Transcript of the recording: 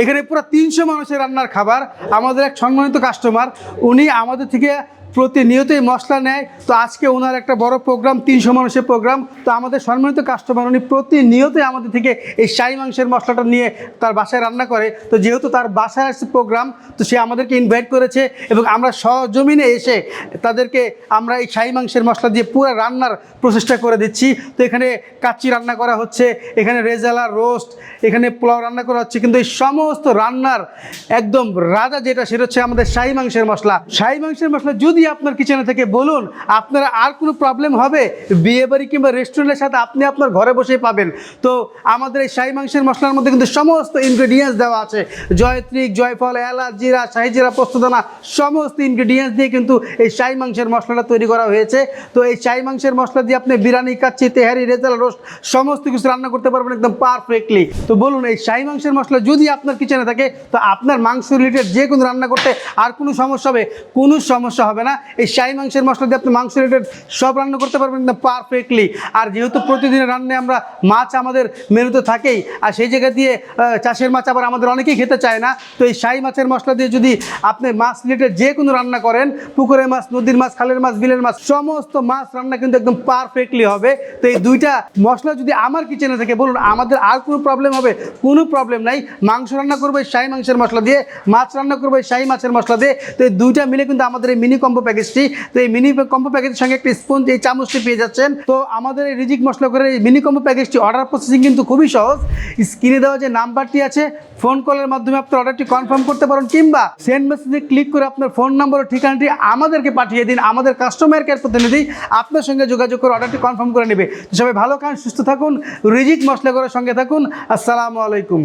এখানে পুরো 300 মানুষের রান্নার খাবার। আমাদের এক সম্মানিত কাস্টমার, উনি আমাদের থেকে প্রতিনিয়তই মশলা নেয়। তো আজকে ওনার একটা বড় প্রোগ্রাম, 300 মানুষের প্রোগ্রাম। তো আমাদের সম্মানিত কাস্টমার, উনি প্রতিনিয়তই আমাদের থেকে এই শাহী মাংসের মশলাটা নিয়ে তার বাসায় রান্না করে। তো যেহেতু তার বাসায় আসছে প্রোগ্রাম, তো সে আমাদেরকে ইনভাইট করেছে এবং আমরা সজমিনে এসে তাদেরকে আমরা এই শাহী মাংসের মশলা দিয়ে পুরো রান্নার প্রচেষ্টা করে দিচ্ছি। তো এখানে কাচ্চি রান্না করা হচ্ছে, এখানে রেজালা রোস্ট, এখানে পোলাও রান্না করা হচ্ছে। কিন্তু এই সমস্ত রান্নার একদম রাজা যেটা, সেটা হচ্ছে আমাদের শাহী মাংসের মশলা। শাহী মাংসের মশলা যদি আপনার কিচেনে থেকে বলুন, আপনারা আর কোনো প্রবলেম হবে, বিয়েবাড়ি কিংবা রেস্টুরেন্টের সাথে আপনি আপনার ঘরে বসেই পাবেন। তো আমাদের এই শাহী মাংসের মশলার মধ্যে কিন্তু সমস্ত ইনগ্রেডিয়েন্টস দেওয়া আছে। জয়ত্রী, জয়ফল, এলাচ, জিরা, শাহী জিরা, পোস্তদানা, সমস্ত ইনগ্রেডিয়েন্টস দিয়ে কিন্তু এই শাহী মাংসের মশলাটা তৈরি করা হয়েছে। তো এই শাহী মাংসের মশলা দিয়ে আপনি বিরিয়ানি, কাচ্চি, তেহারি, রেজালা, রোস্ট সমস্ত কিছু রান্না করতে পারবেন একদম পারফেক্টলি। তো বলুন, এই শাহী মাংসের মশলা যদি আপনার কিচেনে থাকে, তো আপনার মাংস রিলেটেড যে কোনো রান্না করতে আর কোনো সমস্যা হবে? কোনো সমস্যা হবে না। এই শাহী মাংসের মশলা দিয়ে আপনি মাংস রিলেটেড সব রান্না করতে পারবেন একদম পারফেক্টলি। আর যেহেতু প্রতিদিনের রান্নায় আমরা মাছ আমাদের মেনুতে থাকেই, আর সেই জায়গা দিয়ে চাষের মাছ আবার আমাদের অনেকেই খেতে চায় না। তো এই শাহী মাছের মশলা দিয়ে যদি আপনি মাছ রিলেটেড যে কোনো রান্না করেন, পুকুরের মাছ, নদীর মাছ, খালের মাছ, বিলের মাছ, সমস্ত মাছ রান্না কিন্তু একদম পারফেক্টলি হবে। তো এই দুইটা মশলা যদি আমার কিচেনে থাকে, বলুন আমাদের আর কোনো প্রবলেম হবে? কোনো প্রবলেম নাই। মাংস রান্না করবো এই শাহী মাংসের মশলা দিয়ে, মাছ রান্না করবো এই শাহী মাছের মশলা দিয়ে। তো এই দুইটা মিলে কিন্তু আমাদের এই মিনি কম্বো প্যাকেজটি। তো এই মিনি কম্বো প্যাকেজের সঙ্গে একটা স্পুন, এই চামচটি পেয়ে যাচ্ছেন। তো আমাদের এই রিজিক মশলা করে এই মিনি কম্বো প্যাকেজটি অর্ডার প্রসেসিং কিন্তু খুবই সহজ। স্ক্রিনে দেওয়া যে নাম্বারটি আছে, ফোন কলের মাধ্যমে আপনার অর্ডারটি কনফার্ম করতে পারেন, কিংবা সেন্ড মেসেজে ক্লিক করে আপনার ফোন নাম্বার ও ঠিকানাটি আমাদেরকে পাঠিয়ে দিন। আমাদের কাস্টমার কেয়ার প্রতিনিধি আপনার সঙ্গে যোগাযোগ করে অর্ডারটি কনফার্ম করে নেবে। তো সবাই ভালো খান, সুস্থ থাকুন, রিজিক মশলা করার সঙ্গে থাকুন। আসসালামু আলাইকুম।